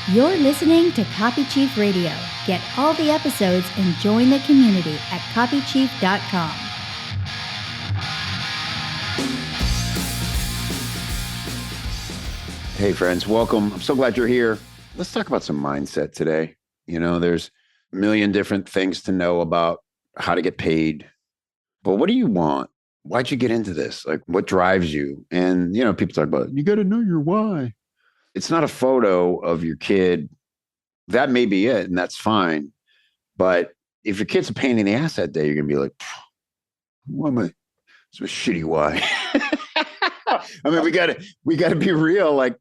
You're listening to Copy Chief Radio. Get all the episodes and join the community at copychief.com. Hey friends, welcome. I'm so glad you're here. Let's talk about some mindset today. There's a million different things to know about how to get paid. But what do you want? Why'd you get into this? Like, what drives you? And, people talk about, you got to know your why. It's not a photo of your kid. That may be it, and that's fine. But if your kid's a pain in the ass that day, you're going to be like, why am I? It's a shitty why. I mean, we gotta be real. Like,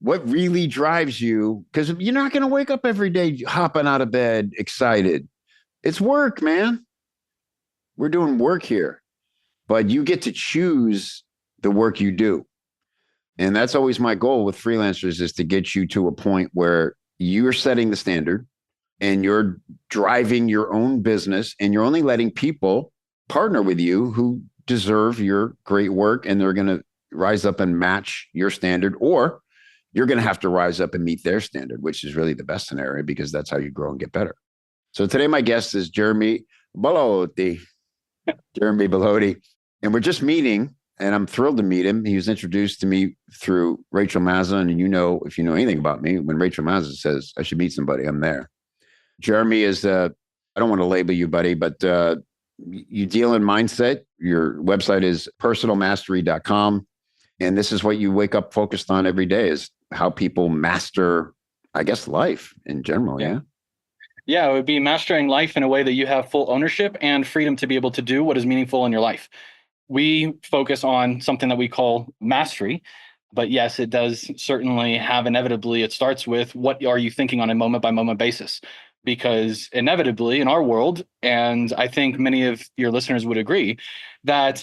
what really drives you? Because you're not going to wake up every day hopping out of bed excited. It's work, man. We're doing work here, but you get to choose the work you do. And that's always my goal with freelancers, is to get you to a point where you're setting the standard and you're driving your own business, and you're only letting people partner with you who deserve your great work, and they're going to rise up and match your standard, or you're going to have to rise up and meet their standard, which is really the best scenario, because that's how you grow and get better. So today, my guest is Jeremy Bellotti. Jeremy Bellotti. And we're just meeting, and I'm thrilled to meet him. He was introduced to me through Rachel Mazza. And if you know anything about me, when Rachel Mazza says I should meet somebody, I'm there. Jeremy is, I don't want to label you, buddy, but you deal in mindset. Your website is personalmastery.com. And this is what you wake up focused on every day, is how people master, I guess, life in general. Yeah. Yeah, it would be mastering life in a way that you have full ownership and freedom to be able to do what is meaningful in your life. We focus on something that we call mastery. But yes, it does certainly have, inevitably, it starts with what are you thinking on a moment by moment basis? Because inevitably in our world, and I think many of your listeners would agree, that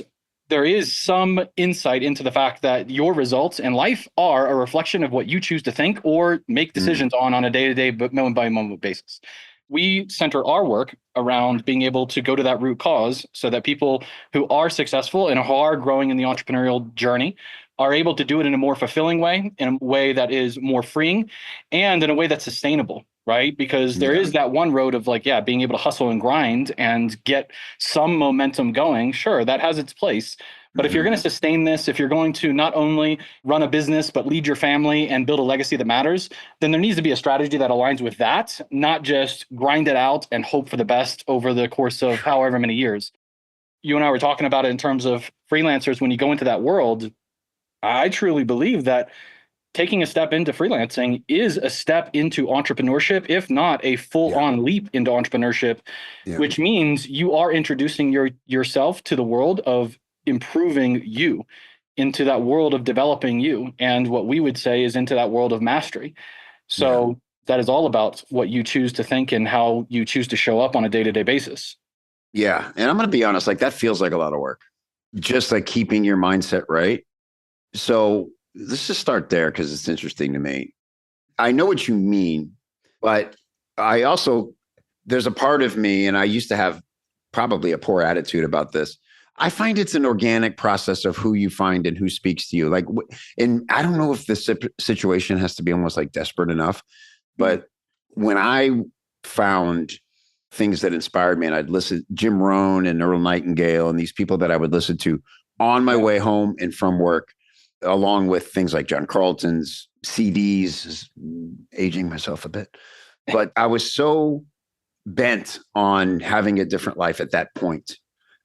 there is some insight into the fact that your results in life are a reflection of what you choose to think or make decisions on a day-to-day, but moment by moment basis. We center our work around being able to go to that root cause, so that people who are successful and who are growing in the entrepreneurial journey are able to do it in a more fulfilling way, in a way that is more freeing, and in a way that's sustainable, right? Because there is that one road of being able to hustle and grind and get some momentum going. Sure, that has its place. But if you're going to sustain this, if you're going to not only run a business, but lead your family and build a legacy that matters, then there needs to be a strategy that aligns with that, not just grind it out and hope for the best over the course of however many years. You and I were talking about it in terms of freelancers. When you go into that world, I truly believe that taking a step into freelancing is a step into entrepreneurship, if not a full-on leap into entrepreneurship, which means you are introducing yourself to the world of improving you, into that world of developing you, and what we would say is into that world of mastery. So that is all about what you choose to think and how you choose to show up on a day-to-day basis. Yeah. And I'm going to be honest, that feels like a lot of work, just keeping your mindset right. So let's just start there, because it's interesting to me. I know what you mean, but there's a part of me, and I used to have probably a poor attitude about this. I find it's an organic process of who you find and who speaks to you. And I don't know if this situation has to be almost desperate enough, but when I found things that inspired me, and I'd listen Jim Rohn and Earl Nightingale and these people that I would listen to on my way home and from work, along with things like John Carlton's CDs, aging myself a bit. But I was so bent on having a different life at that point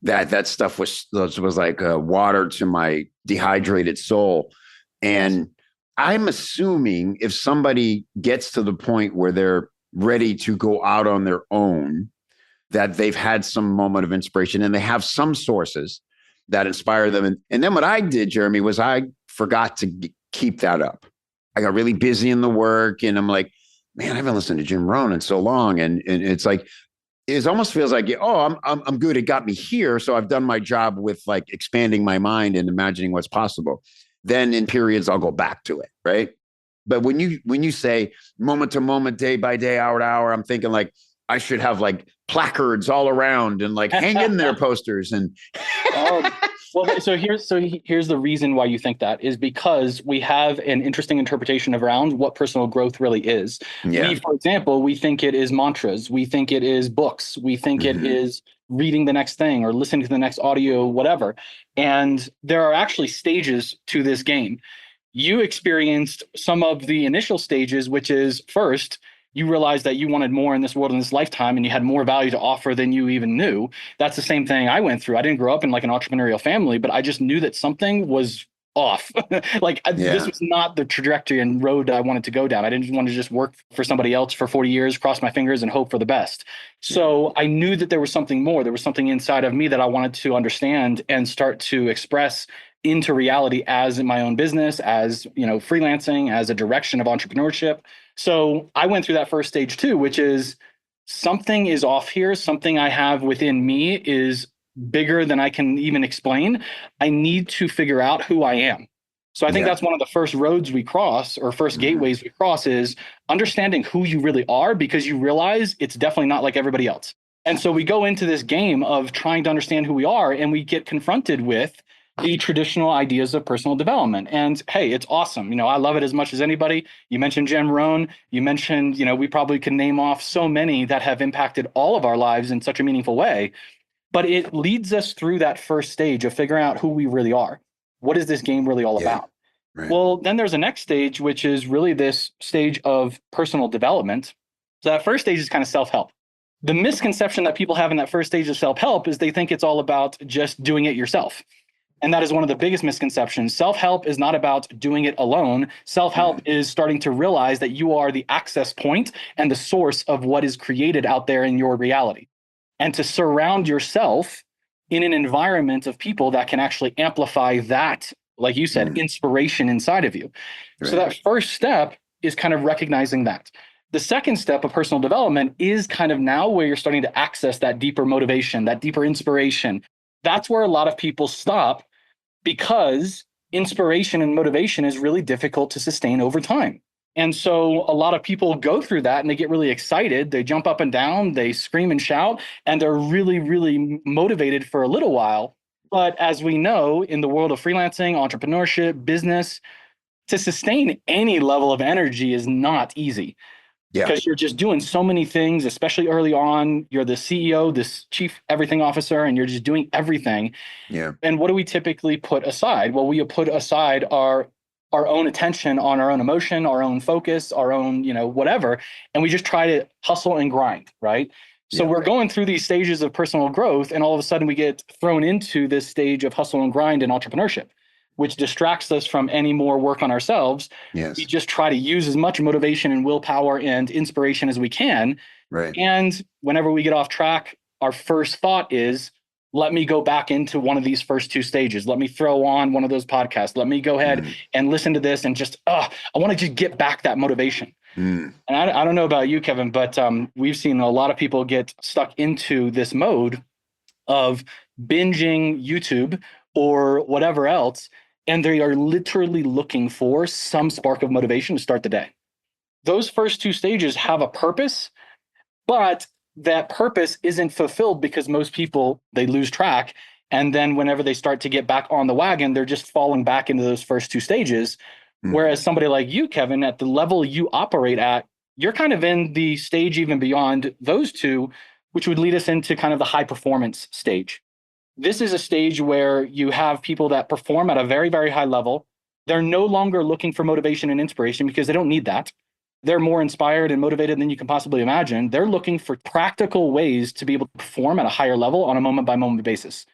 that stuff was like water to my dehydrated soul. And I'm assuming if somebody gets to the point where they're ready to go out on their own, that they've had some moment of inspiration and they have some sources that inspire them. And then what I did, Jeremy, was I forgot to keep that up. I got really busy in the work, and I'm like, man, I haven't listened to Jim Rohn in so long. And it's it almost feels like, I'm good. It got me here. So I've done my job with expanding my mind and imagining what's possible. Then in periods, I'll go back to it. Right. But when you say moment to moment, day by day, hour to hour, I'm thinking I should have placards all around and hang in there posters and Well, here's the reason why you think that is because we have an interesting interpretation around what personal growth really is. Yeah. For example, we think it is mantras, we think it is books, we think it is reading the next thing or listening to the next audio, whatever. And there are actually stages to this game. You experienced some of the initial stages, which is first, you realized that you wanted more in this world in this lifetime and you had more value to offer than you even knew. That's the same thing I went through. I didn't grow up in like an entrepreneurial family, but I just knew that something was off. This was not the trajectory and road I wanted to go down. I didn't want to just work for somebody else for 40 years, cross my fingers and hope for the best. So I knew that there was something more. There was something inside of me that I wanted to understand and start to express into reality as in my own business, as freelancing, as a direction of entrepreneurship. So I went through that first stage too, which is something is off here. Something I have within me is bigger than I can even explain. I need to figure out who I am. So I think that's one of the first roads we cross, or first gateways we cross, is understanding who you really are, because you realize it's definitely not like everybody else. And so we go into this game of trying to understand who we are, and we get confronted with the traditional ideas of personal development. And hey, it's awesome. I love it as much as anybody. You mentioned Jim Rohn. You mentioned, we probably could name off so many that have impacted all of our lives in such a meaningful way. But it leads us through that first stage of figuring out who we really are. What is this game really all about? Right. Well, then there's a next stage, which is really this stage of personal development. So that first stage is kind of self-help. The misconception that people have in that first stage of self-help is they think it's all about just doing it yourself. And that is one of the biggest misconceptions. Self-help is not about doing it alone. Self-help is starting to realize that you are the access point and the source of what is created out there in your reality. And to surround yourself in an environment of people that can actually amplify that, like you said, inspiration inside of you. Right. So that first step is kind of recognizing that. The second step of personal development is kind of now where you're starting to access that deeper motivation, that deeper inspiration. That's where a lot of people stop, because inspiration and motivation is really difficult to sustain over time. And so a lot of people go through that and they get really excited. They jump up and down, they scream and shout, and they're really, really motivated for a little while. But as we know, in the world of freelancing, entrepreneurship, business, to sustain any level of energy is not easy. Yeah. Because you're just doing so many things, especially early on. You're the CEO, this chief everything officer, and you're just doing everything. Yeah. And what do we typically put aside? Well, we put aside our own attention on our own emotion, our own focus, our own, whatever. And we just try to hustle and grind, right? So we're going through these stages of personal growth, and all of a sudden we get thrown into this stage of hustle and grind and entrepreneurship, which distracts us from any more work on ourselves. Yes. We just try to use as much motivation and willpower and inspiration as we can. Right. And whenever we get off track, our first thought is, let me go back into one of these first two stages. Let me throw on one of those podcasts. Let me go ahead and listen to this and just, I want to just get back that motivation. And I don't know about you, Kevin, but we've seen a lot of people get stuck into this mode of binging YouTube or whatever else, and they are literally looking for some spark of motivation to start the day. Those first two stages have a purpose, but that purpose isn't fulfilled because most people, they lose track. And then whenever they start to get back on the wagon, they're just falling back into those first two stages. Whereas somebody like you, Kevin, at the level you operate at, you're kind of in the stage even beyond those two, which would lead us into kind of the high performance stage. This is a stage where you have people that perform at a very, very high level. They're no longer looking for motivation and inspiration because they don't need that. They're more inspired and motivated than you can possibly imagine. They're looking for practical ways to be able to perform at a higher level on a moment by moment basis.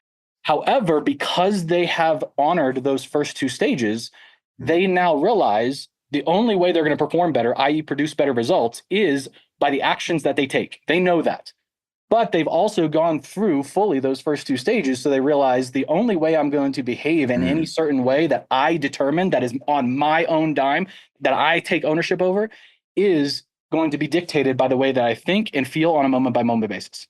However, because they have honored those first two stages, they now realize the only way they're going to perform better, i.e. produce better results, is by the actions that they take. They know that. But they've also gone through fully those first two stages. So they realize the only way I'm going to behave in any certain way that I determine, that is on my own dime, that I take ownership over, is going to be dictated by the way that I think and feel on a moment by moment basis.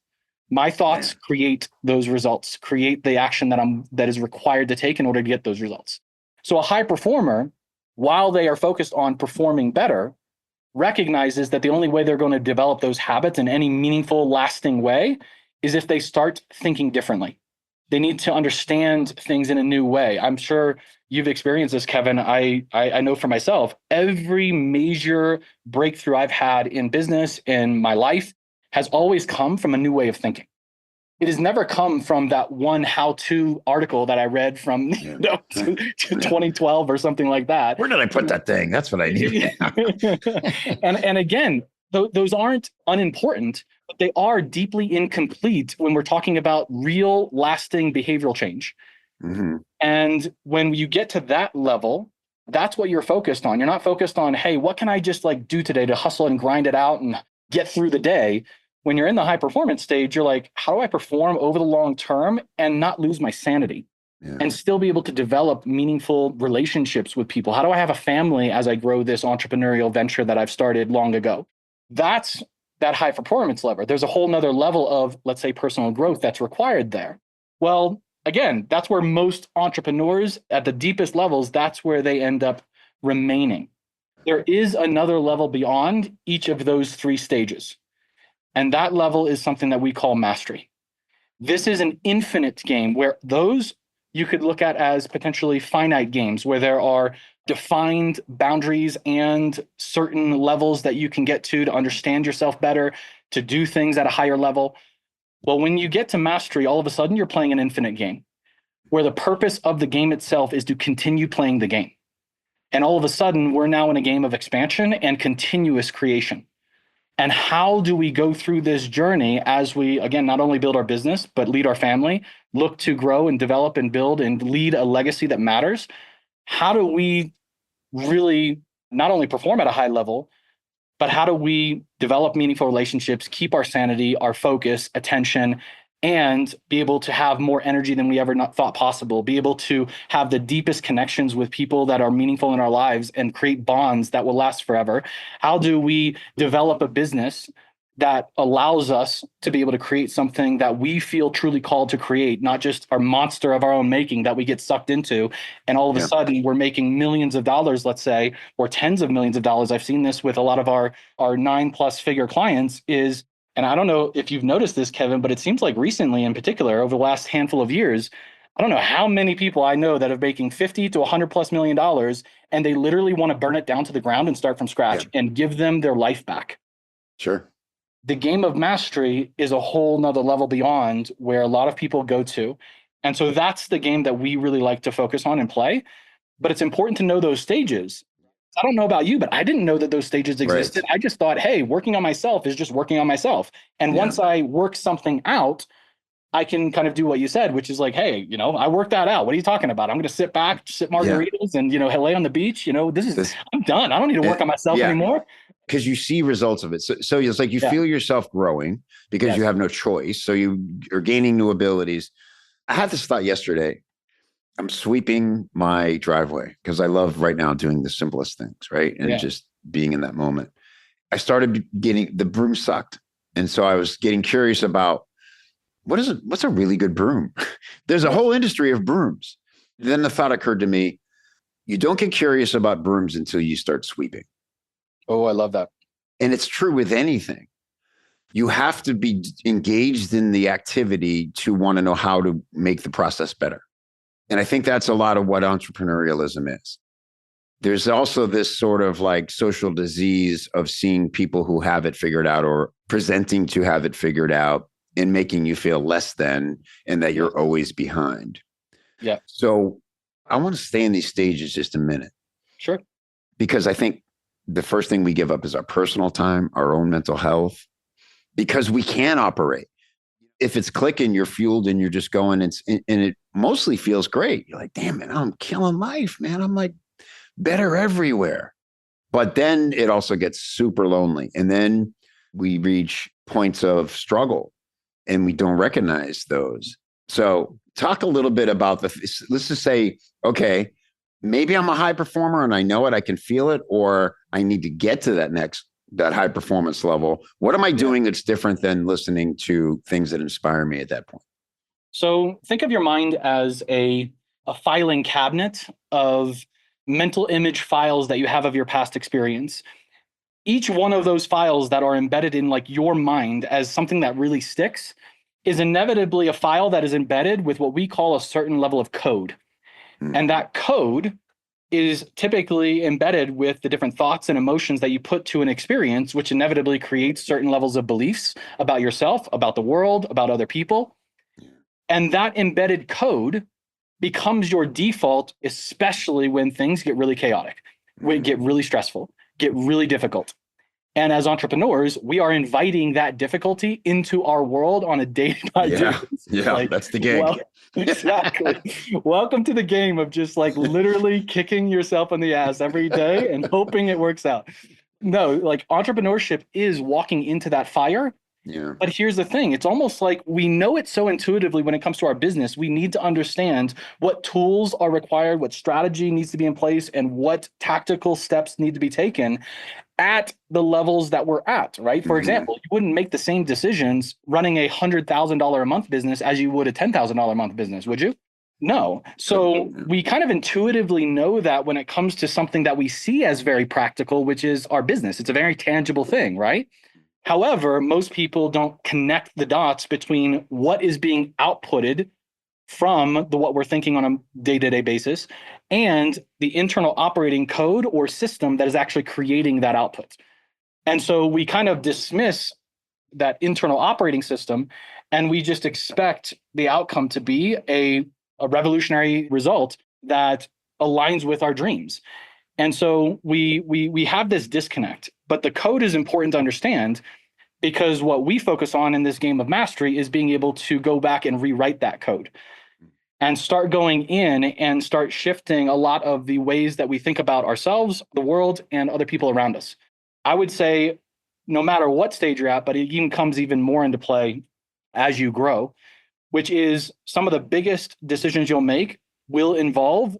My thoughts create those results, create the action that is required to take in order to get those results. So a high performer, while they are focused on performing better, recognizes that the only way they're going to develop those habits in any meaningful, lasting way is if they start thinking differently. They need to understand things in a new way. I'm sure you've experienced this, Kevin. I know for myself, every major breakthrough I've had in business, in my life, has always come from a new way of thinking. It has never come from that one how-to article that I read from 2012 or something like that. Where did I put that thing? That's what I need. and again, those aren't unimportant, but they are deeply incomplete when we're talking about real, lasting behavioral change. Mm-hmm. And when you get to that level, that's what you're focused on. You're not focused on, hey, what can I just like do today to hustle and grind it out and get through the day? When you're in the high performance stage, you're like, how do I perform over the long term and not lose my sanity and still be able to develop meaningful relationships with people? How do I have a family as I grow this entrepreneurial venture that I've started long ago? That's that high performance lever. There's a whole nother level of, let's say, personal growth that's required there. Well, again, that's where most entrepreneurs at the deepest levels, that's where they end up remaining. There is another level beyond each of those three stages. And that level is something that we call mastery. This is an infinite game where those you could look at as potentially finite games where there are defined boundaries and certain levels that you can get to understand yourself better, to do things at a higher level. Well, when you get to mastery, all of a sudden you're playing an infinite game where the purpose of the game itself is to continue playing the game. And all of a sudden we're now in a game of expansion and continuous creation. And how do we go through this journey as we, again, not only build our business, but lead our family, look to grow and develop and build and lead a legacy that matters? How do we really not only perform at a high level, but how do we develop meaningful relationships, keep our sanity, our focus, attention, and be able to have more energy than we ever thought possible, be able to have the deepest connections with people that are meaningful in our lives and create bonds that will last forever? How do we develop a business that allows us to be able to create something that we feel truly called to create, not just our monster of our own making that we get sucked into, and all of a sudden we're making millions of dollars, let's say, or tens of millions of dollars. I've seen this with a lot of our 9+ figure clients is, and I don't know if you've noticed this, Kevin, but it seems like recently in particular, over the last handful of years, I don't know how many people I know that are making $50 to $100+ million, and they literally want to burn it down to the ground and start from scratch and give them their life back. Sure. The game of mastery is a whole nother level beyond where a lot of people go to. And so that's the game that we really like to focus on and play. But it's important to know those stages. I don't know about you, but I didn't know that those stages existed. Right. I just thought, hey, working on myself is just working on myself. And once I work something out, I can kind of do what you said, which is like, hey, I worked that out. What are you talking about? I'm going to sit back, sip margaritas and, lay on the beach. I'm done. I don't need to work on myself anymore. Because you see results of it. So it's like you feel yourself growing because you have no choice. So you're gaining new abilities. I had this thought yesterday. I'm sweeping my driveway because I love right now doing the simplest things, right? And just being in that moment. I started getting, the broom sucked. And so I was getting curious about what's a really good broom? There's a whole industry of brooms. Then the thought occurred to me, you don't get curious about brooms until you start sweeping. Oh, I love that. And it's true with anything. You have to be engaged in the activity to want to know how to make the process better. And I think that's a lot of what entrepreneurialism is. There's also this sort of like social disease of seeing people who have it figured out or presenting to have it figured out and making you feel less than and that you're always behind. Yeah. So I want to stay in these stages just a minute. Sure. Because I think the first thing we give up is our personal time, our own mental health, because we can operate. If it's clicking, you're fueled and you're just going and it mostly feels great. You're like, damn it, I'm killing life, man. I'm like better everywhere. But then it also gets super lonely. And then we reach points of struggle and we don't recognize those. So talk a little bit about let's just say, okay, maybe I'm a high performer and I know it, I can feel it, or I need to get to that high performance level. What am I doing that's different than listening to things that inspire me at that point? So think of your mind as a filing cabinet of mental image files that you have of your past experience. Each one of those files that are embedded in like your mind as something that really sticks is inevitably a file that is embedded with what we call a certain level of code. And that code is typically embedded with the different thoughts and emotions that you put to an experience, which inevitably creates certain levels of beliefs about yourself, about the world, about other people. And that embedded code becomes your default, especially when things get really chaotic, when get really stressful, get really difficult. And as entrepreneurs, we are inviting that difficulty into our world on a day-by-day basis. Yeah, that's the gig. Well, exactly. Welcome to the game of just like literally kicking yourself in the ass every day and hoping it works out. No, like entrepreneurship is walking into that fire. Yeah. But here's the thing. It's almost like we know it so intuitively when it comes to our business. We need to understand what tools are required, what strategy needs to be in place, and what tactical steps need to be taken at the levels that we're at, right? For example, you wouldn't make the same decisions running a $100,000 a month business as you would a $10,000 a month business, would you? No. So we kind of intuitively know that when it comes to something that we see as very practical, which is our business. It's a very tangible thing, right? However, most people don't connect the dots between what is being outputted from what we're thinking on a day-to-day basis and the internal operating code or system that is actually creating that output. And so we kind of dismiss that internal operating system and we just expect the outcome to be a revolutionary result that aligns with our dreams. And so we have this disconnect, but the code is important to understand because what we focus on in this game of mastery is being able to go back and rewrite that code and start going in and start shifting a lot of the ways that we think about ourselves, the world, and other people around us. I would say no matter what stage you're at, but it even comes even more into play as you grow, which is some of the biggest decisions you'll make will involve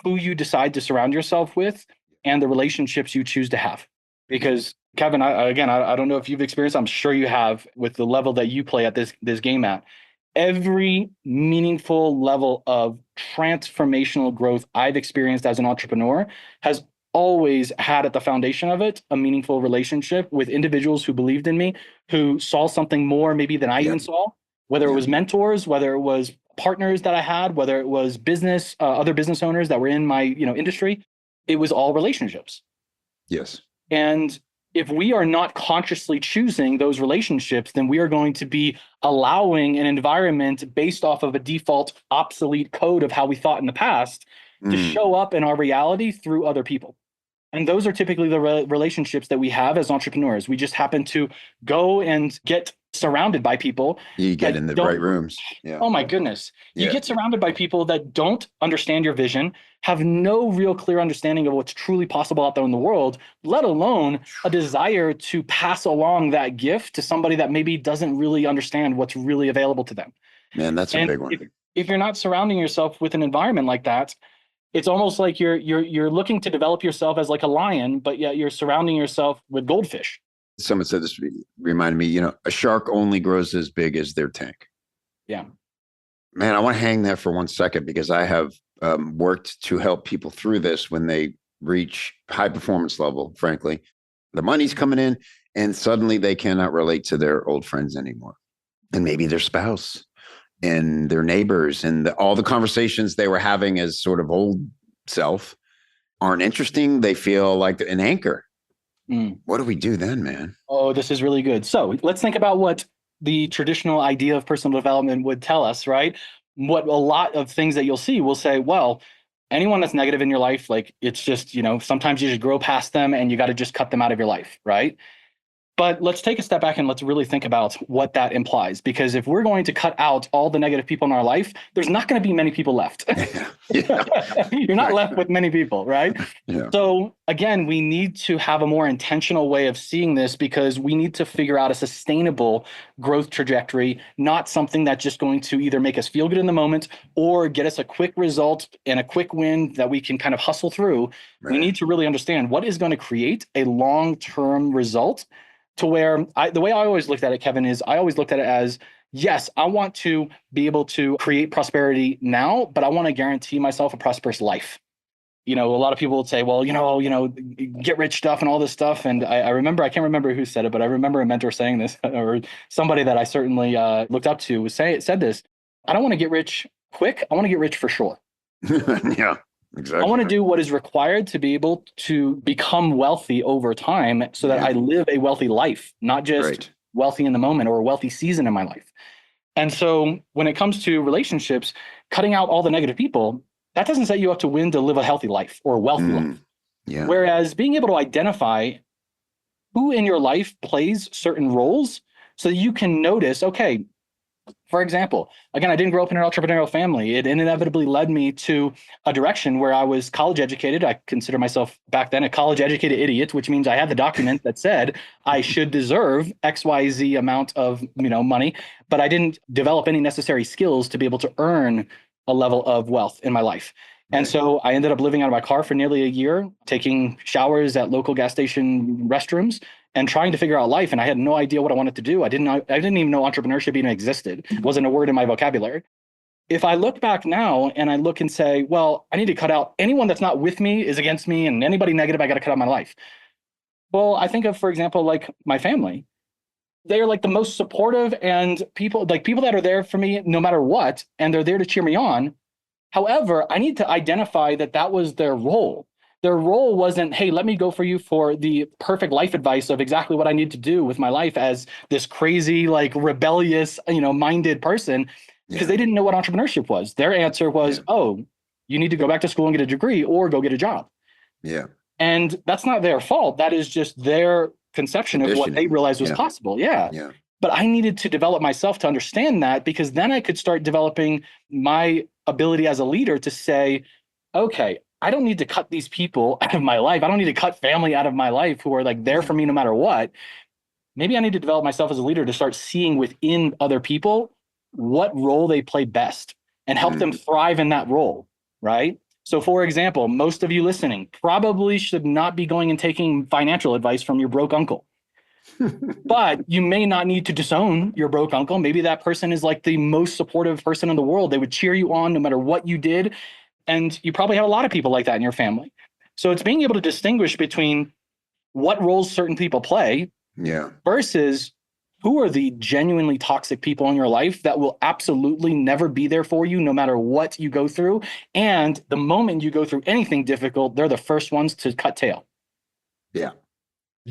who you decide to surround yourself with and the relationships you choose to have. Because Kevin, I don't know if you've experienced, I'm sure you have with the level that you play at this game at. Every meaningful level of transformational growth I've experienced as an entrepreneur has always had at the foundation of it a meaningful relationship with individuals who believed in me, who saw something more maybe than I even saw, whether it was mentors, whether it was partners that I had, whether it was business, other business owners that were in my industry. It was all relationships. Yes. And if we are not consciously choosing those relationships, then we are going to be allowing an environment based off of a default obsolete code of how we thought in the past to show up in our reality through other people. And those are typically the relationships that we have as entrepreneurs. We just happen to go and get surrounded by people. You get in the right rooms. Yeah. Oh my goodness. You get surrounded by people that don't understand your vision, have no real clear understanding of what's truly possible out there in the world, let alone a desire to pass along that gift to somebody that maybe doesn't really understand what's really available to them. Man, that's a big one. If you're not surrounding yourself with an environment like that, it's almost like you're looking to develop yourself as like a lion, but yet you're surrounding yourself with goldfish. Someone said this, reminded me, a shark only grows as big as their tank. Yeah. Man, I want to hang there for 1 second because I have worked to help people through this when they reach high performance level, frankly. The money's coming in and suddenly they cannot relate to their old friends anymore. And maybe their spouse and their neighbors and all the conversations they were having as sort of old self aren't interesting. They feel like an anchor. What do we do then, man? Oh, this is really good. So let's think about what the traditional idea of personal development would tell us, right? What a lot of things that you'll see will say, well, anyone that's negative in your life, like it's just, sometimes you just grow past them and you got to just cut them out of your life, right? But let's take a step back and let's really think about what that implies. Because if we're going to cut out all the negative people in our life, there's not going to be many people left. You're not left with many people, right? Yeah. So again, we need to have a more intentional way of seeing this because we need to figure out a sustainable growth trajectory, not something that's just going to either make us feel good in the moment or get us a quick result and a quick win that we can kind of hustle through. Right. We need to really understand what is going to create a long-term result. To where the way I always looked at it, Kevin, is I always looked at it as, yes, I want to be able to create prosperity now, but I want to guarantee myself a prosperous life. a lot of people would say, well, get rich stuff and all this stuff. And I remember, I can't remember who said it, but I remember a mentor saying this, or somebody that I certainly looked up to said this. I don't want to get rich quick. I want to get rich for sure. Yeah, exactly. I want to do what is required to be able to become wealthy over time so that I live a wealthy life, not just wealthy in the moment or a wealthy season in my life. And so when it comes to relationships, cutting out all the negative people, that doesn't set you up to win to live a healthy life or a wealthy life. Yeah. Whereas being able to identify who in your life plays certain roles so that you can notice, okay, for example, again, I didn't grow up in an entrepreneurial family. It inevitably led me to a direction where I was college educated. I consider myself back then a college educated idiot, which means I had the document that said I should deserve XYZ amount of money, but I didn't develop any necessary skills to be able to earn a level of wealth in my life. And so I ended up living out of my car for nearly a year, taking showers at local gas station restrooms and trying to figure out life. And I had no idea what I wanted to do. I didn't even know entrepreneurship even existed. It wasn't a word in my vocabulary. If I look back now and I look and say, well, I need to cut out anyone that's not with me is against me, and anybody negative, I got to cut out my life. Well, I think of, for example, like my family. They are like the most supportive and people that are there for me no matter what, and they're there to cheer me on. However, I need to identify that was their role. Their role wasn't, hey, let me go for you for the perfect life advice of exactly what I need to do with my life as this crazy, like rebellious, minded person, because they didn't know what entrepreneurship was. Their answer was, oh, you need to go back to school and get a degree or go get a job. Yeah. And that's not their fault. That is just their conception of what they realized was possible. Yeah. But I needed to develop myself to understand that, because then I could start developing my ability as a leader to say, okay, I don't need to cut these people out of my life. I don't need to cut family out of my life who are like there for me no matter what. Maybe I need to develop myself as a leader to start seeing within other people what role they play best and help them thrive in that role, right? So for example, most of you listening probably should not be going and taking financial advice from your broke uncle. But you may not need to disown your broke uncle. Maybe that person is like the most supportive person in the world. They would cheer you on no matter what you did. And you probably have a lot of people like that in your family. So it's being able to distinguish between what roles certain people play versus who are the genuinely toxic people in your life that will absolutely never be there for you no matter what you go through. And the moment you go through anything difficult, they're the first ones to cut tail. Yeah.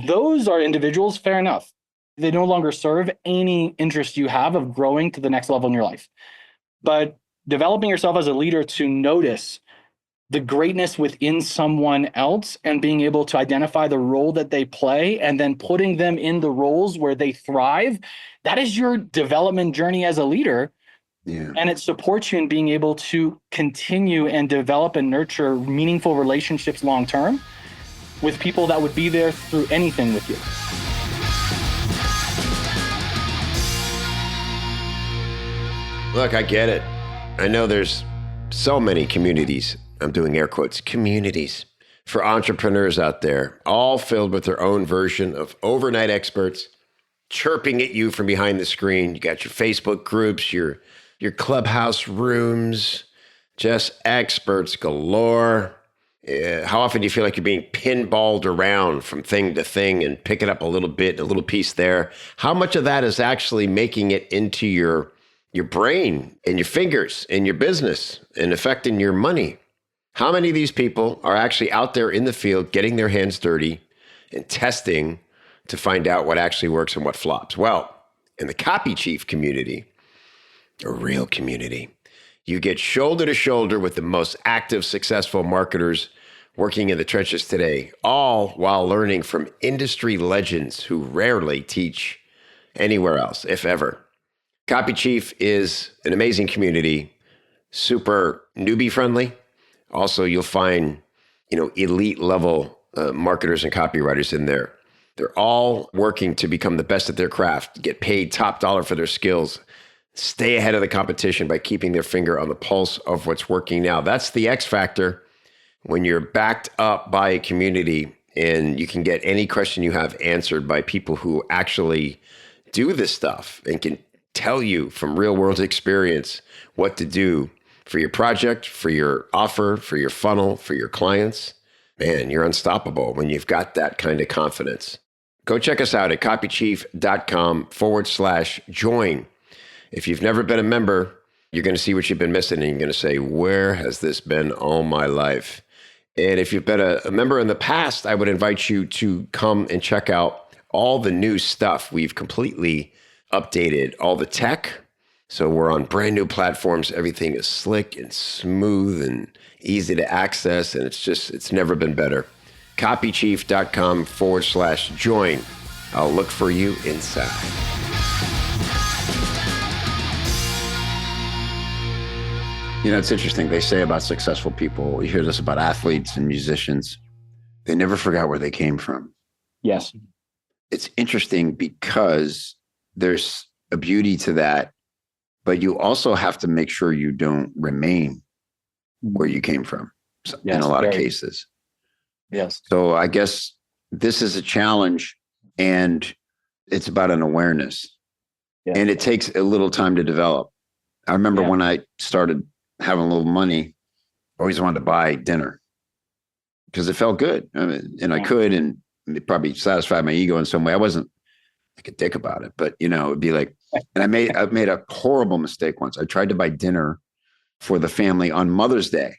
Those are individuals, fair enough. They no longer serve any interest you have of growing to the next level in your life. But developing yourself as a leader to notice the greatness within someone else and being able to identify the role that they play and then putting them in the roles where they thrive, that is your development journey as a leader. Yeah. And it supports you in being able to continue and develop and nurture meaningful relationships long-term with people that would be there through anything with you. Look, I get it. I know there's so many communities, I'm doing air quotes, communities for entrepreneurs out there, all filled with their own version of overnight experts chirping at you from behind the screen. You got your Facebook groups, your clubhouse rooms, just experts galore. How often do you feel like you're being pinballed around from thing to thing and picking up a little bit, a little piece there? How much of that is actually making it into your brain and your fingers and your business and affecting your money? How many of these people are actually out there in the field getting their hands dirty and testing to find out what actually works and what flops? Well, in the Copy Chief community, a real community, you get shoulder to shoulder with the most active, successful marketers working in the trenches today, all while learning from industry legends who rarely teach anywhere else, if ever. Copy Chief is an amazing community, super newbie friendly. Also, you'll find, elite level marketers and copywriters in there. They're all working to become the best at their craft, get paid top dollar for their skills, stay ahead of the competition by keeping their finger on the pulse of what's working now. That's the X factor when you're backed up by a community and you can get any question you have answered by people who actually do this stuff and can tell you from real world experience what to do for your project, for your offer, for your funnel, for your clients. Man, you're unstoppable when you've got that kind of confidence. Go check us out at copychief.com/join. If you've never been a member, you're going to see what you've been missing and you're going to say, where has this been all my life? And if you've been a member in the past, I would invite you to come and check out all the new stuff. We've completely updated all the tech. So we're on brand new platforms. Everything is slick and smooth and easy to access. And it's never been better. Copychief.com/join. I'll look for you inside. You know, it's interesting. They say about successful people, you hear this about athletes and musicians, they never forgot where they came from. Yes. It's interesting because there's a beauty to that, but you also have to make sure you don't remain where you came from in a lot of cases. Yes. So I guess this is a challenge, and it's about an awareness, and it takes a little time to develop. I remember when I started having a little money, I always wanted to buy dinner because it felt good. I mean, and I could, and it probably satisfied my ego in some way. I wasn't like a dick about it, but it'd be like, and I made a horrible mistake once. I tried to buy dinner for the family on Mother's Day.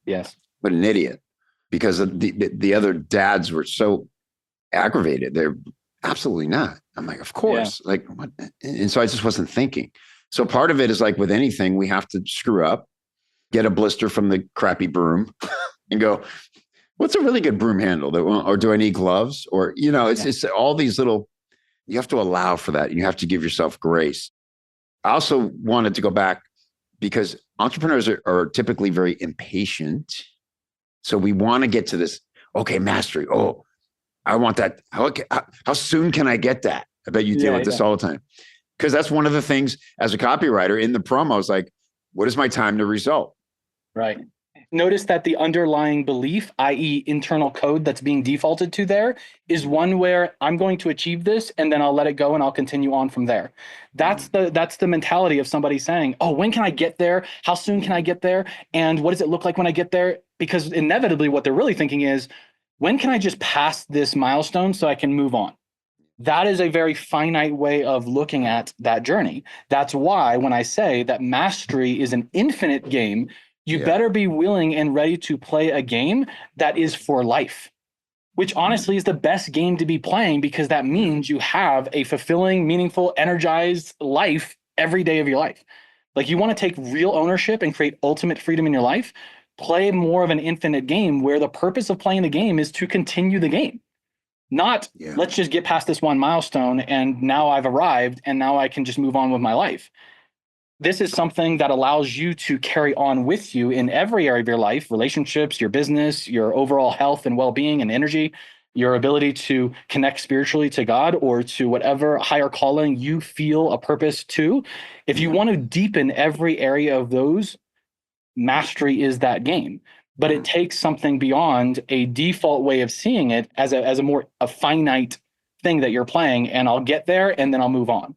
Yes. But an idiot, because the other dads were so aggravated. They're absolutely not. I'm like, of course. Like, what? And so I just wasn't thinking. So part of it is like with anything, we have to screw up, get a blister from the crappy broom and go, what's a really good broom handle? Or do I need gloves? Or, it's all these little, you have to allow for that. You have to give yourself grace. I also wanted to go back because entrepreneurs are typically very impatient. So we want to get to this, okay, mastery. Oh, I want that. How soon can I get that? I bet you deal with this all the time. Because that's one of the things as a copywriter in the promo, I was like, what is my time to result? Right. Notice that the underlying belief, i.e. internal code that's being defaulted to there, is one where I'm going to achieve this and then I'll let it go and I'll continue on from there. That's the mentality of somebody saying, oh, when can I get there? How soon can I get there? And what does it look like when I get there? Because inevitably what they're really thinking is, when can I just pass this milestone so I can move on? That is a very finite way of looking at that journey. That's why when I say that mastery is an infinite game, you better be willing and ready to play a game that is for life, which honestly is the best game to be playing, because that means you have a fulfilling, meaningful, energized life every day of your life. Like, you want to take real ownership and create ultimate freedom in your life, play more of an infinite game where the purpose of playing the game is to continue the game. Not let's just get past this one milestone and now I've arrived and now I can just move on with my life. This is something that allows you to carry on with you in every area of your life, relationships, your business, your overall health and well-being and energy, your ability to connect spiritually to God or to whatever higher calling you feel a purpose to. If you want to deepen every area of those, mastery is that game. But it takes something beyond a default way of seeing it as a finite thing that you're playing, and I'll get there and then I'll move on.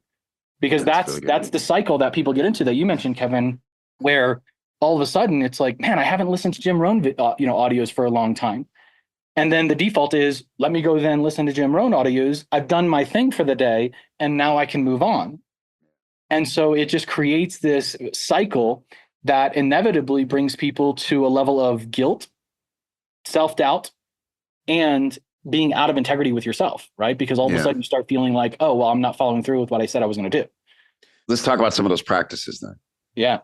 Because that's the cycle that people get into that you mentioned, Kevin, where all of a sudden it's like, man, I haven't listened to Jim Rohn audios for a long time. And then the default is, let me go then listen to Jim Rohn audios. I've done my thing for the day and now I can move on. And so it just creates this cycle that inevitably brings people to a level of guilt, self-doubt, and being out of integrity with yourself, right? Because all of a sudden you start feeling like, oh, well, I'm not following through with what I said I was going to do. Let's talk about some of those practices then. Yeah.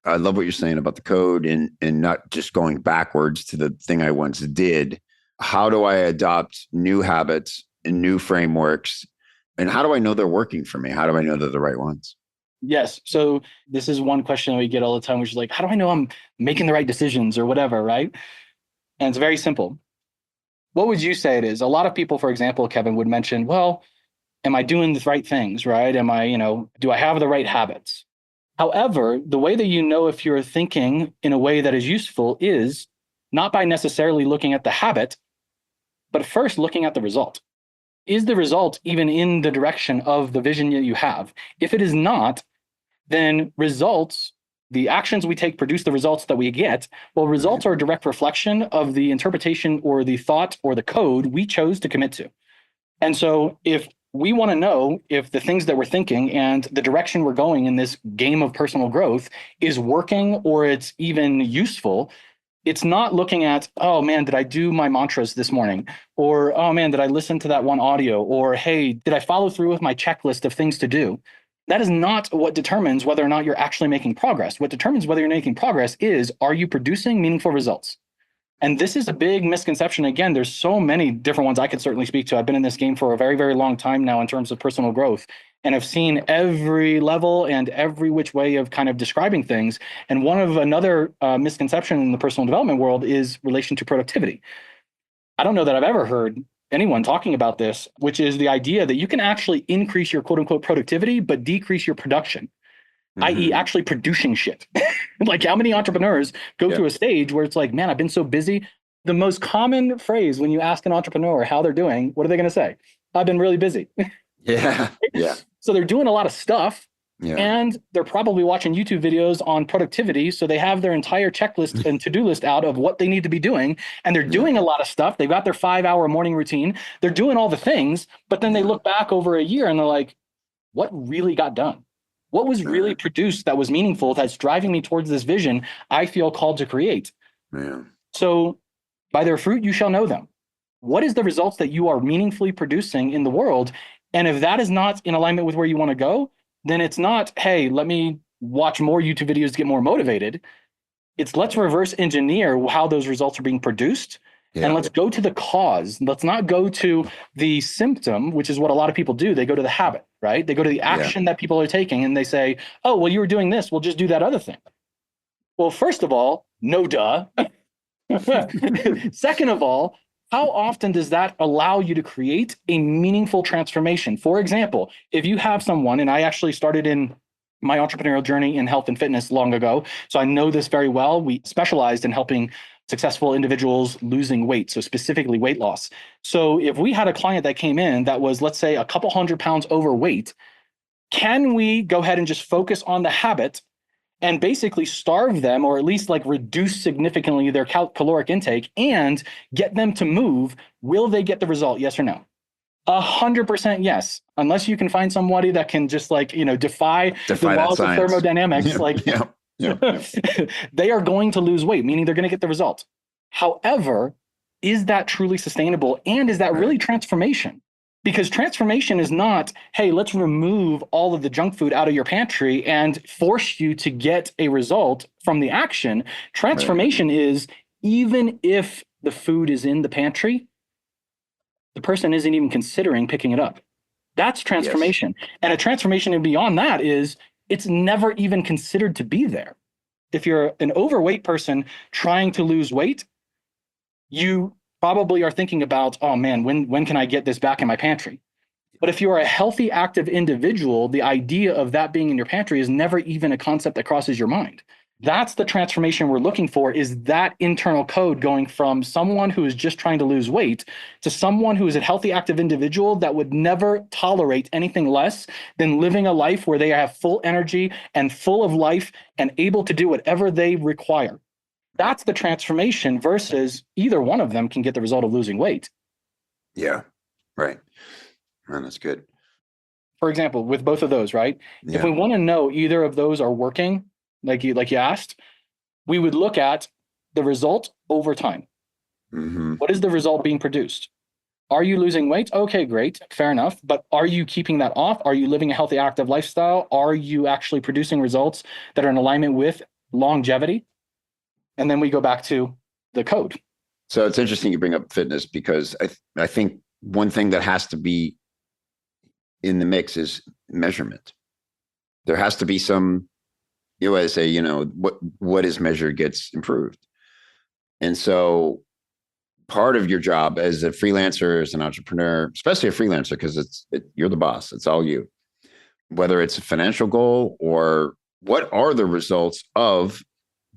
I love what you're saying about the code and not just going backwards to the thing I once did. How do I adopt new habits and new frameworks? And how do I know they're working for me? How do I know they're the right ones? Yes. So this is one question that we get all the time, which is like, how do I know I'm making the right decisions or whatever, right? And it's very simple. What would you say it is? A lot of people, for example, Kevin, would mention, well, am I doing the right things, right? Am I, do I have the right habits? However, the way that you know if you're thinking in a way that is useful is not by necessarily looking at the habit, but first looking at the result. Is the result even in the direction of the vision that you have? If it is not, then results the actions we take produce the results that we get. Well, results are a direct reflection of the interpretation or the thought or the code we chose to commit to. And so if we want to know if the things that we're thinking and the direction we're going in this game of personal growth is working or it's even useful, it's not looking at, oh man, did I do my mantras this morning? Or, oh man, did I listen to that one audio? Or, hey, did I follow through with my checklist of things to do? That is not what determines whether or not you're actually making progress. What determines whether you're making progress is, are you producing meaningful results? And this is a big misconception. Again, there's so many different ones I could certainly speak to. I've been in this game for a very, very long time now in terms of personal growth. And I've seen every level and every which way of kind of describing things. And one of another misconception in the personal development world is relation to productivity. I don't know that I've ever heard anyone talking about this, which is the idea that you can actually increase your quote unquote productivity, but decrease your production. i.e. actually producing shit. Like how many entrepreneurs go through a stage where it's like, man, I've been so busy. The most common phrase when you ask an entrepreneur how they're doing, what are they going to say? I've been really busy. Yeah. So they're doing a lot of stuff and they're probably watching YouTube videos on productivity. So they have their entire checklist and to-do list out of what they need to be doing. And they're doing a lot of stuff. They've got their 5-hour morning routine. They're doing all the things, but then they look back over a year and they're like, what really got done? What was really produced that was meaningful, that's driving me towards this vision I feel called to create? So by their fruit, you shall know them. What is the results that you are meaningfully producing in the world? And if that is not in alignment with where you want to go, then it's not, hey, let me watch more YouTube videos to get more motivated. It's let's reverse engineer how those results are being produced. And let's go to the cause. Let's not go to the symptom, which is what a lot of people do. They go to the habit, right? They go to the action that people are taking and they say, oh, well, you were doing this. We'll just do that other thing. Well, first of all, no duh. Second of all, how often does that allow you to create a meaningful transformation? For example, if you have someone, and I actually started in my entrepreneurial journey in health and fitness long ago, so I know this very well. We specialized in helping successful individuals losing weight, so specifically weight loss. So if we had a client that came in that was, let's say, a couple 100 pounds overweight, can we go ahead and just focus on the habit and basically starve them, or at least like reduce significantly their caloric intake and get them to move? Will they get the result? Yes or no? 100% yes. Unless you can find somebody that can just like, defy the laws of thermodynamics, they are going to lose weight, meaning they're going to get the result. However, is that truly sustainable? And is that really transformation? Because transformation is not, hey, let's remove all of the junk food out of your pantry and force you to get a result from the action. Transformation is, even if the food is in the pantry, the person isn't even considering picking it up. That's transformation. And a transformation and beyond that is, it's never even considered to be there. If you're an overweight person trying to lose weight, you probably are thinking about, oh man, when can I get this back in my pantry? But if you're a healthy, active individual, the idea of that being in your pantry is never even a concept that crosses your mind. That's the transformation we're looking for, is that internal code going from someone who is just trying to lose weight to someone who is a healthy, active individual that would never tolerate anything less than living a life where they have full energy and full of life and able to do whatever they require. That's the transformation, versus either one of them can get the result of losing weight. Yeah, right. Man, that's good. For example, with both of those, right? Yeah. If we want to know either of those are working, like you asked, we would look at the result over time. What is the result being produced? Are you losing weight? Okay, great. Fair enough. But are you keeping that off? Are you living a healthy, active lifestyle? Are you actually producing results that are in alignment with longevity? And then we go back to the code. So it's interesting you bring up fitness, because I think one thing that has to be in the mix is measurement. There has to be some, I say, what is measured gets improved. And so part of your job as a freelancer, as an entrepreneur, especially a freelancer, because you're the boss, it's all you, whether it's a financial goal or what are the results of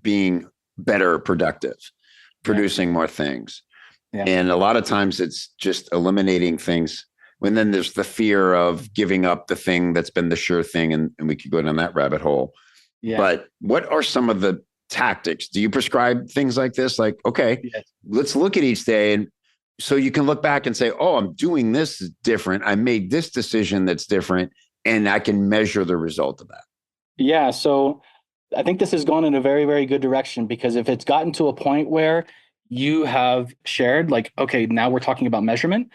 being better productive, producing more things. And a lot of times it's just eliminating things. And then there's the fear of giving up the thing that's been the sure thing. And we could go down that rabbit hole. Yeah. But what are some of the tactics? Do you prescribe things like this? Like, okay, Yes. let's look at each day. And so you can look back and say, oh, I'm doing this different. I made this decision that's different. And I can measure the result of that. Yeah. So I think this has gone in a very, very good direction, because if it's gotten to a point where you have shared, like, okay, now we're talking about measurement,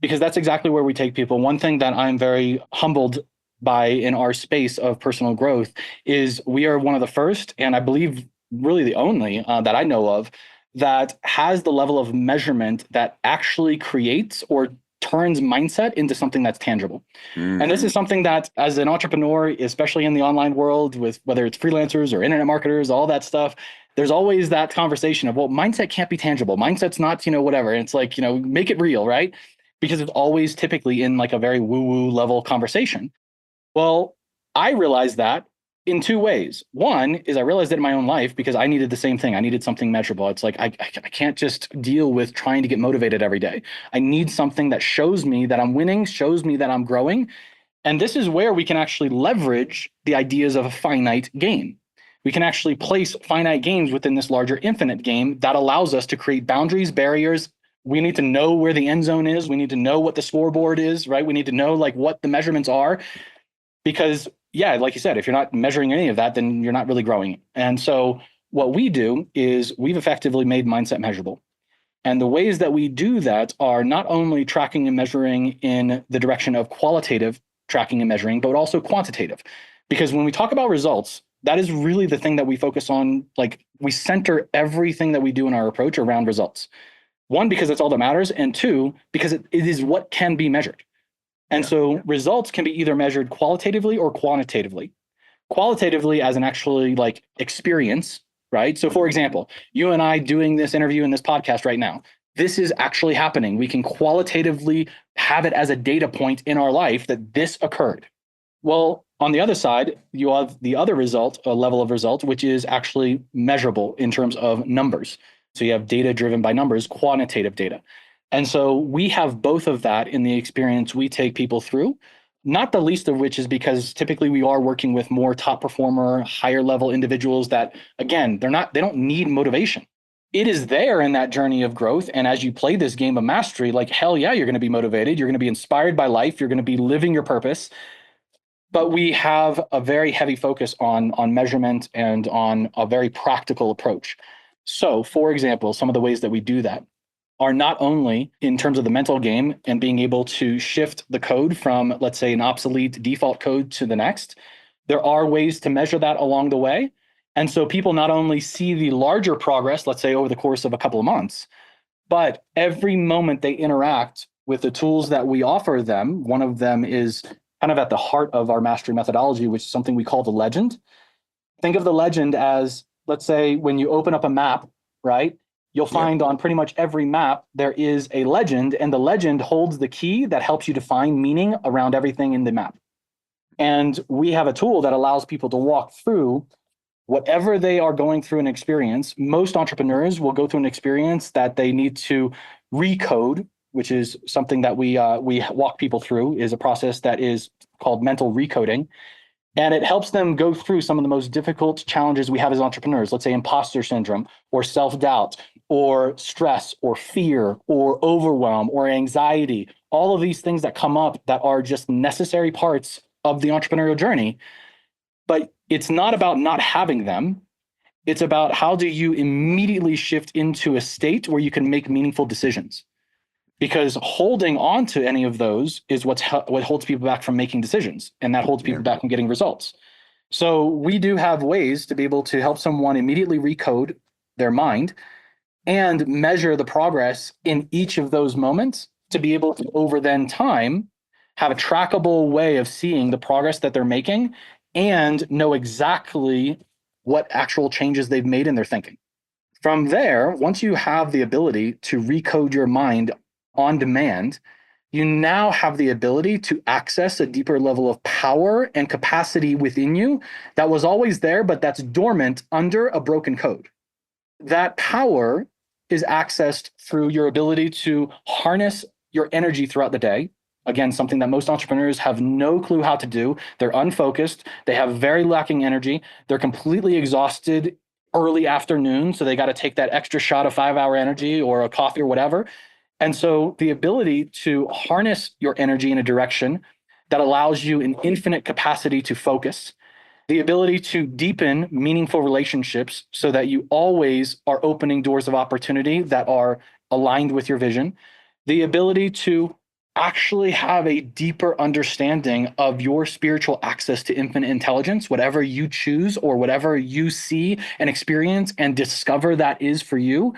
because that's exactly where we take people. One thing that I'm very humbled by in our space of personal growth is we are one of the first, and I believe really the only that I know of, that has the level of measurement that actually creates or turns mindset into something that's tangible. And this is something that, as an entrepreneur, especially in the online world, with whether it's freelancers or internet marketers, all that stuff, there's always that conversation of, well, mindset can't be tangible. Mindset's not, whatever. And it's like, make it real, right? Because it's always typically in like a very woo-woo level conversation. Well, I realized that in two ways. One is I realized it in my own life because I needed the same thing. I needed something measurable. It's like I can't just deal with trying to get motivated every day. I need something that shows me that I'm winning, shows me that I'm growing. And this is where we can actually leverage the ideas of a finite game. We can actually place finite games within this larger infinite game that allows us to create boundaries, barriers. We need to know where the end zone is. We need to know what the scoreboard is, right? We need to know like what the measurements are, because yeah, like you said, if you're not measuring any of that, then you're not really growing. And so what we do is we've effectively made mindset measurable. And the ways that we do that are not only tracking and measuring in the direction of qualitative tracking and measuring, but also quantitative. Because when we talk about results, that is really the thing that we focus on. Like, we center everything that we do in our approach around results. One, because it's all that matters. And two, because it is what can be measured. And so results can be either measured qualitatively or quantitatively. Qualitatively as an actually like experience, right? So for example, you and I doing this interview and this podcast right now, this is actually happening. We can qualitatively have it as a data point in our life that this occurred. Well, on the other side, you have the other result, a level of result, which is actually measurable in terms of numbers. So you have data driven by numbers, quantitative data. And so we have both of that in the experience we take people through, not the least of which is because typically we are working with more top performer, higher level individuals that, again, they don't need motivation. It is there in that journey of growth. And as you play this game of mastery, like, hell yeah, you're going to be motivated. You're going to be inspired by life. You're going to be living your purpose. But we have a very heavy focus on measurement and on a very practical approach. So, for example, some of the ways that we do that are not only in terms of the mental game and being able to shift the code from, let's say, an obsolete default code to the next. There are ways to measure that along the way. And so people not only see the larger progress, let's say over the course of a couple of months, but every moment they interact with the tools that we offer them. One of them is kind of at the heart of our mastery methodology, which is something we call the legend. Think of the legend as, let's say, when you open up a map, right? You'll find on pretty much every map, there is a legend, and the legend holds the key that helps you define meaning around everything in the map. And we have a tool that allows people to walk through whatever they are going through an experience. Most entrepreneurs will go through an experience that they need to recode, which is something that we walk people through, is a process that is called mental recoding. And it helps them go through some of the most difficult challenges we have as entrepreneurs, let's say imposter syndrome or self-doubt or stress or fear or overwhelm or anxiety, all of these things that come up that are just necessary parts of the entrepreneurial journey. But it's not about not having them. It's about how do you immediately shift into a state where you can make meaningful decisions. Because holding on to any of those is what holds people back from making decisions, and that holds people back from getting results. So we do have ways to be able to help someone immediately recode their mind and measure the progress in each of those moments to be able to, over then time, have a trackable way of seeing the progress that they're making and know exactly what actual changes they've made in their thinking. From there, once you have the ability to recode your mind on demand, you now have the ability to access a deeper level of power and capacity within you that was always there, but that's dormant under a broken code. That power is accessed through your ability to harness your energy throughout the day, Again, something that most entrepreneurs have no clue how to do. They're unfocused. They have very lacking energy. They're completely exhausted early afternoon. So they got to take that extra shot of 5-hour energy or a coffee or whatever. And so the ability to harness your energy in a direction that allows you an infinite capacity to focus, the ability to deepen meaningful relationships so that you always are opening doors of opportunity that are aligned with your vision, the ability to actually have a deeper understanding of your spiritual access to infinite intelligence, whatever you choose or whatever you see and experience and discover that is for you.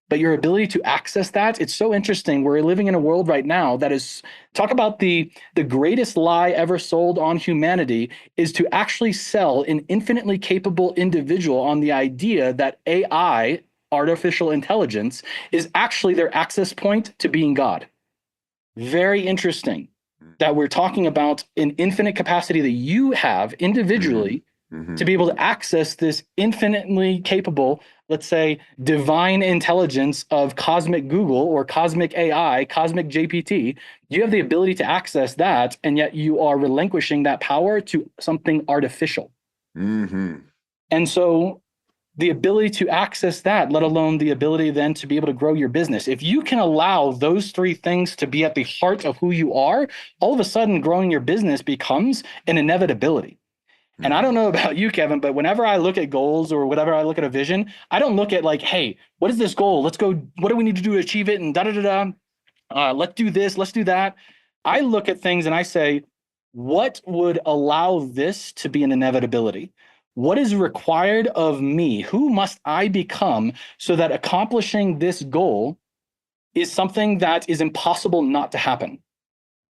But your ability to access that, it's so interesting. We're living in a world right now that is, talk about the greatest lie ever sold on humanity is to actually sell an infinitely capable individual on the idea that AI, artificial intelligence, is actually their access point to being God. Very interesting that we're talking about an infinite capacity that you have individually to be able to access this infinitely capable, let's say, divine intelligence of cosmic Google or cosmic AI, cosmic GPT. You have the ability to access that, and yet you are relinquishing that power to something artificial. And so the ability to access that, let alone the ability then to be able to grow your business. If you can allow those three things to be at the heart of who you are, all of a sudden growing your business becomes an inevitability. And I don't know about you, Kevin, but whenever I look at goals or whenever I look at a vision, I don't look at like, hey, what is this goal? Let's go. What do we need to do to achieve it? And let's do this. Let's do that. I look at things and I say, what would allow this to be an inevitability? What is required of me? Who must I become so that accomplishing this goal is something that is impossible not to happen?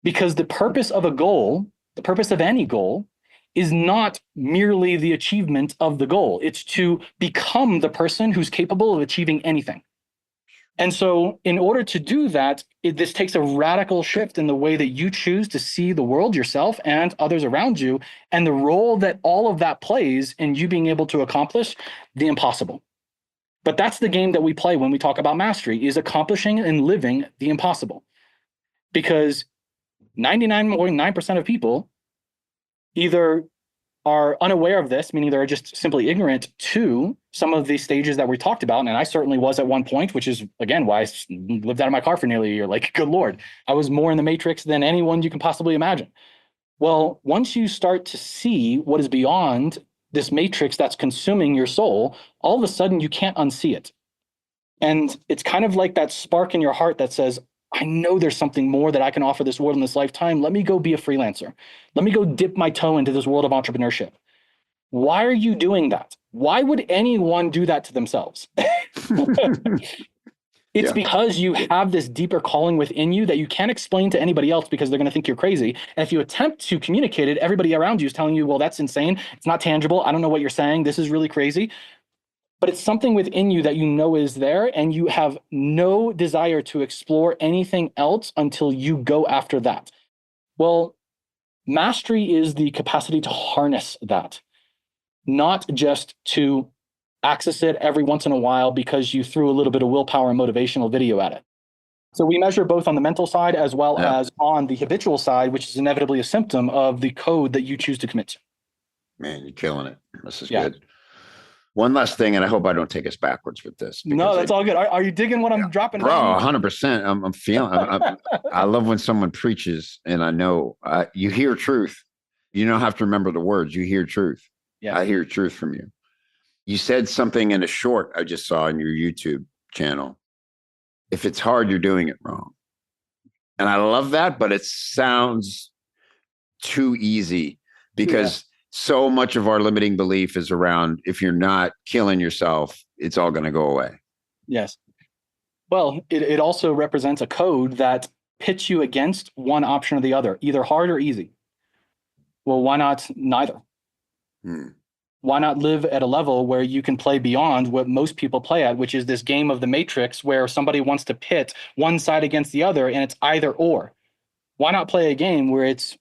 Because the purpose of a goal, the purpose of any goal, is not merely the achievement of the goal. It's to become the person who's capable of achieving anything. And so in order to do that, this takes a radical shift in the way that you choose to see the world, yourself, and others around you, and the role that all of that plays in you being able to accomplish the impossible. But that's the game that we play when we talk about mastery, is accomplishing and living the impossible. Because 99.9% of people either are unaware of this, meaning they're just simply ignorant to some of the stages that we talked about. And I certainly was at one point, which is, again, why I lived out of my car for nearly a year. Like, good Lord, I was more in the matrix than anyone you can possibly imagine. Well, once you start to see what is beyond this matrix that's consuming your soul, all of a sudden you can't unsee it. And it's kind of like that spark in your heart that says, I know there's something more that I can offer this world in this lifetime. Let me go be a freelancer. Let me go dip my toe into this world of entrepreneurship. Why are you doing that? Why would anyone do that to themselves? It's because you have this deeper calling within you that you can't explain to anybody else because they're going to think you're crazy. And if you attempt to communicate it, everybody around you is telling you, well, that's insane. It's not tangible. I don't know what you're saying. This is really crazy. But it's something within you that you know is there, and you have no desire to explore anything else until you go after that. Well, mastery is the capacity to harness that, not just to access it every once in a while because you threw a little bit of willpower and motivational video at it. So we measure both on the mental side as well as on the habitual side, which is inevitably a symptom of the code that you choose to commit to. Man, you're killing it. This is good. One last thing, and I hope I don't take us backwards with this. No, that's all good. Are you digging what I'm dropping? Bro, 100%. I'm feeling, I love when someone preaches and I know you hear truth. You don't have to remember the words. You hear truth. Yeah. I hear truth from you. You said something in a short I just saw on your YouTube channel. If it's hard, you're doing it wrong. And I love that, but it sounds too easy because so much of our limiting belief is around if you're not killing yourself, it's all going to go away. Yes. Well, it also represents a code that pits you against one option or the other, either hard or easy. Well, why not neither? Why not live at a level where you can play beyond what most people play at, which is this game of the matrix where somebody wants to pit one side against the other and it's either or? Why not play a game where it's,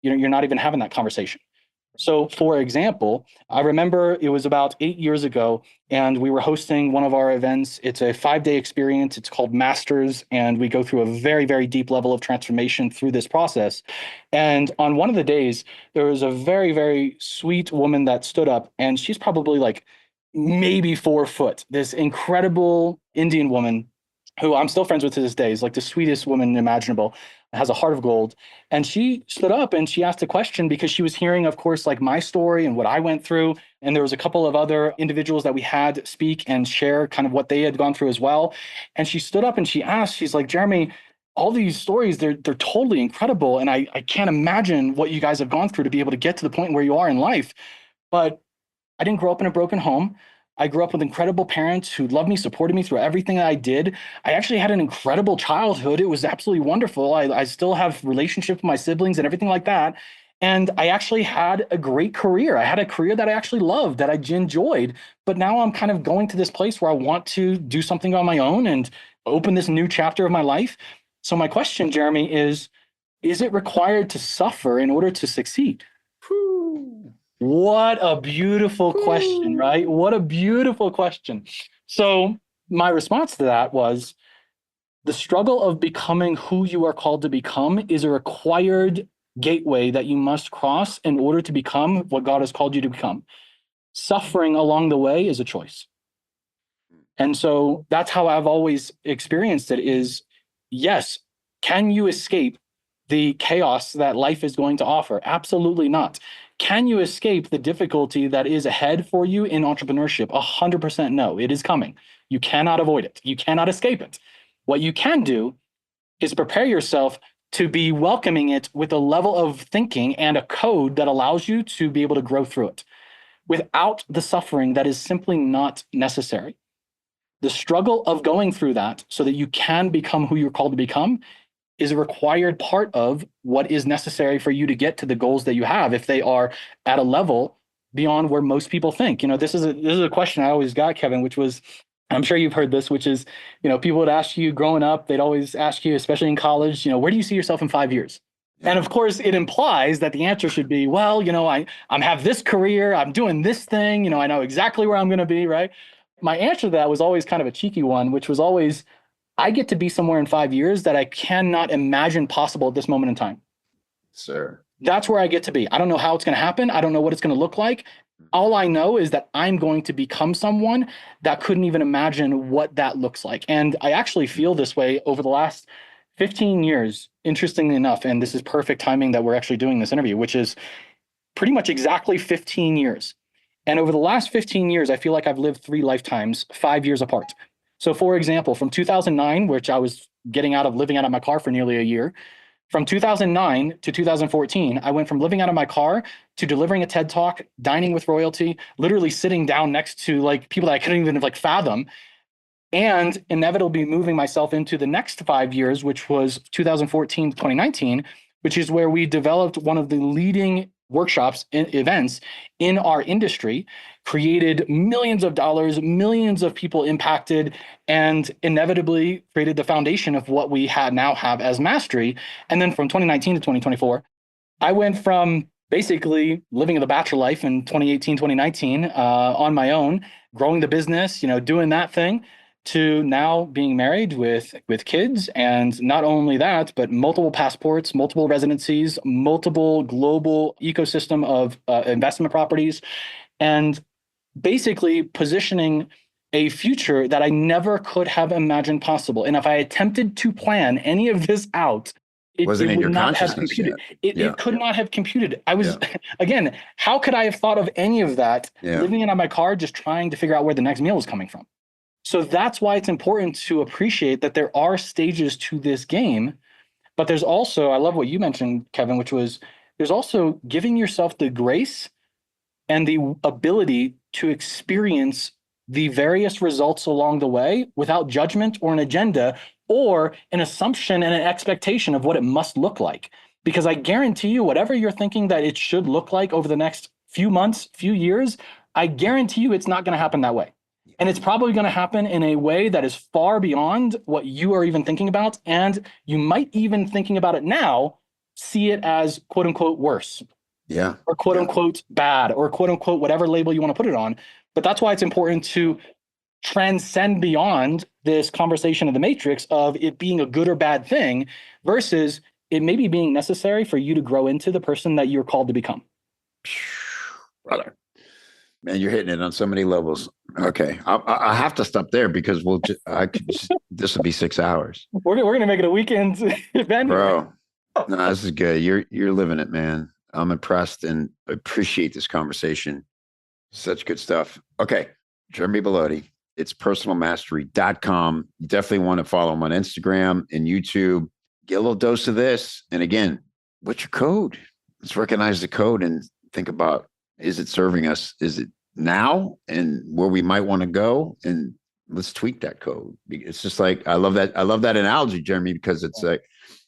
you're not even having that conversation? So, for example, I remember it was about 8 years ago, and we were hosting one of our events. It's a 5-day experience. It's called Masters, and we go through a very, very deep level of transformation through this process. And on one of the days, there was a very, very sweet woman that stood up, and she's probably like maybe 4 foot, this incredible Indian woman who I'm still friends with to this day, is like the sweetest woman imaginable, has a heart of gold. And she stood up and she asked a question because she was hearing, of course, like my story and what I went through. And there was a couple of other individuals that we had speak and share kind of what they had gone through as well. And she stood up and she asked, she's like, Jeremy, all these stories, they're totally incredible. And I can't imagine what you guys have gone through to be able to get to the point where you are in life. But I didn't grow up in a broken home. I grew up with incredible parents who loved me, supported me through everything that I did. I actually had an incredible childhood. It was absolutely wonderful. I still have relationships with my siblings and everything like that. And I actually had a great career. I had a career that I actually loved, that I enjoyed. But now I'm kind of going to this place where I want to do something on my own and open this new chapter of my life. So my question, Jeremy, is it required to suffer in order to succeed? What a beautiful question, right? What a beautiful question. So my response to that was, the struggle of becoming who you are called to become is a required gateway that you must cross in order to become what God has called you to become. Suffering along the way is a choice. And so that's how I've always experienced it is, yes, can you escape the chaos that life is going to offer? Absolutely not. Can you escape the difficulty that is ahead for you in entrepreneurship? 100% no, it is coming. You cannot avoid it. You cannot escape it. What you can do is prepare yourself to be welcoming it with a level of thinking and a code that allows you to be able to grow through it without the suffering that is simply not necessary. The struggle of going through that so that you can become who you're called to become is a required part of what is necessary for you to get to the goals that you have, if they are at a level beyond where most people think. This is a question I always got, Kevin, which was, I'm sure you've heard this, which is, people would ask you growing up, they'd always ask you, especially in college, where do you see yourself in 5 years? And of course, it implies that the answer should be, well, I'm have this career, I'm doing this thing, I know exactly where I'm going to be, right? My answer to that was always kind of a cheeky one, which was always, I get to be somewhere in 5 years that I cannot imagine possible at this moment in time. Sir. That's where I get to be. I don't know how it's going to happen. I don't know what it's going to look like. All I know is that I'm going to become someone that couldn't even imagine what that looks like. And I actually feel this way over the last 15 years, interestingly enough, and this is perfect timing that we're actually doing this interview, which is pretty much exactly 15 years. And over the last 15 years, I feel like I've lived 3 lifetimes, 5 years apart. So for example, from 2009, which I was living out of my car for nearly a year, from 2009 to 2014, I went from living out of my car to delivering a TED Talk, dining with royalty, literally sitting down next to like people that I couldn't even fathom, and inevitably moving myself into the next 5 years, which was 2014 to 2019, which is where we developed one of the leading workshops and events in our industry, created millions of dollars, millions of people impacted, and inevitably created the foundation of what we now have as Mastery. And then from 2019 to 2024, I went from basically living the bachelor life in 2018, 2019 on my own, growing the business, doing that thing, to now being married with kids. And not only that, but multiple passports, multiple residencies, multiple global ecosystem of investment properties, and basically positioning a future that I never could have imagined possible. And if I attempted to plan any of this out, it would not have computed. It could not have computed. I was, again, how could I have thought of any of that living in my car, just trying to figure out where the next meal was coming from? So that's why it's important to appreciate that there are stages to this game. But there's also, I love what you mentioned, Kevin, which was there's also giving yourself the grace and the ability to experience the various results along the way without judgment or an agenda or an assumption and an expectation of what it must look like. Because I guarantee you, whatever you're thinking that it should look like over the next few months, few years, I guarantee you it's not going to happen that way. And it's probably going to happen in a way that is far beyond what you are even thinking about. And you might even thinking about it now, see it as quote unquote worse. Yeah. or quote unquote bad, or quote unquote whatever label you want to put it on. But that's why it's important to transcend beyond this conversation of the matrix of it being a good or bad thing versus it maybe being necessary for you to grow into the person that you're called to become. Brother, man, you're hitting it on so many levels. Okay, I have to stop there because this will be 6 hours. We're gonna make it a weekend event, Bro. No, this is good. You're living it, man. I'm impressed and appreciate this conversation. Such good stuff. Okay, Jeremy Bellotti. It's personalmastery.com. You definitely want to follow him on Instagram and YouTube. Get a little dose of this. And again, what's your code? Let's recognize the code and think about, is it serving us? Is it now and where we might want to go? And let's tweak that code. It's just like, I love that analogy, Jeremy, because it's like,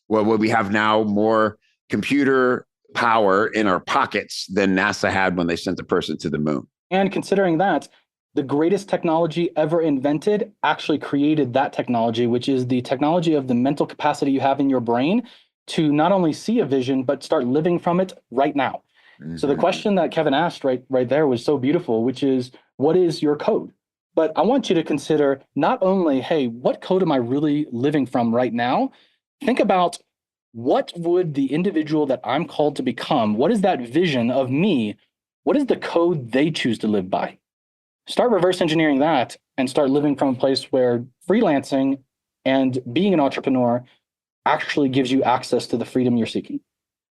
well, what we have now, more computer power in our pockets than NASA had when they sent the person to the moon. And considering that, the greatest technology ever invented actually created that technology, which is the technology of the mental capacity you have in your brain to not only see a vision, but start living from it right now. Mm-hmm. So the question that Kevin asked right there was so beautiful, which is, what is your code? But I want you to consider not only, hey, what code am I really living from right now? Think about, what would the individual that I'm called to become, what is that vision of me? What is the code they choose to live by? Start reverse engineering that and start living from a place where freelancing and being an entrepreneur actually gives you access to the freedom you're seeking.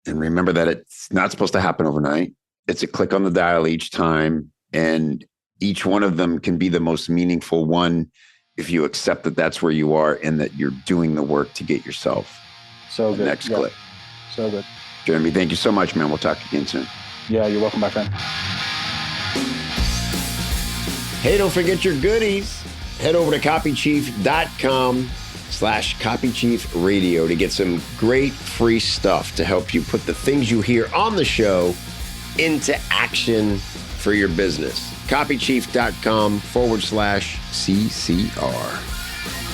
And remember that it's not supposed to happen overnight. It's a click on the dial each time. And each one of them can be the most meaningful one if you accept that that's where you are and that you're doing the work to get yourself so good. Next click. So good. Jeremy, thank you so much, man. We'll talk again soon. Yeah, you're welcome, my friend. Hey, don't forget your goodies. Head over to copychief.com/copychiefradio to get some great free stuff to help you put the things you hear on the show into action for your business. copychief.com/CCR.